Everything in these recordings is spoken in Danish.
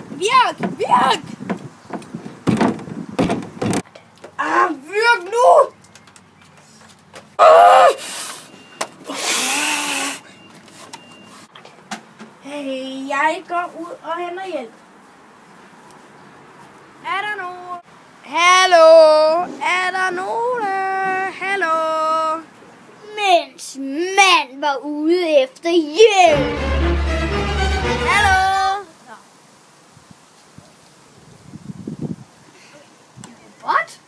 Virk! Virk! Virk nu! Hey, jeg går ud og henter hjælp. Er der nogen? Hallo? Er der nogen? Hallo? Mens mand var ude efter hjælp. Hallo? What?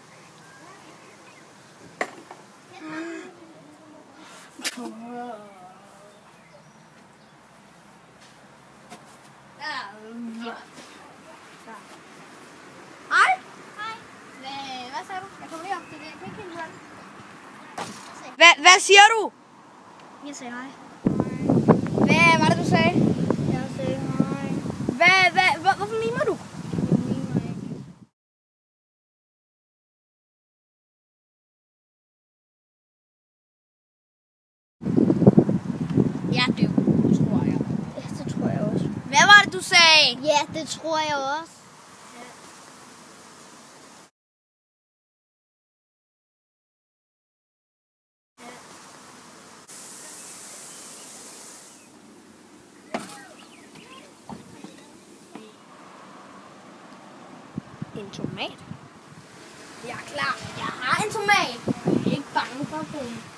Hej. Hvad sagde du? Jeg kommer lige op til det. Jeg kan ikke helt høre det. Hvad siger du? Jeg sagde hej. Hvad var det, du sagde? Jeg sagde hej. Hvorfor mimer du? Jeg mimer ikke. Ja, det tror jeg. Ja, det tror jeg også. Hvad var det, du sagde? Ja, det tror jeg også. En tomat? Jeg er klar. Jeg har en tomat. Jeg er ikke bange for at bruge den.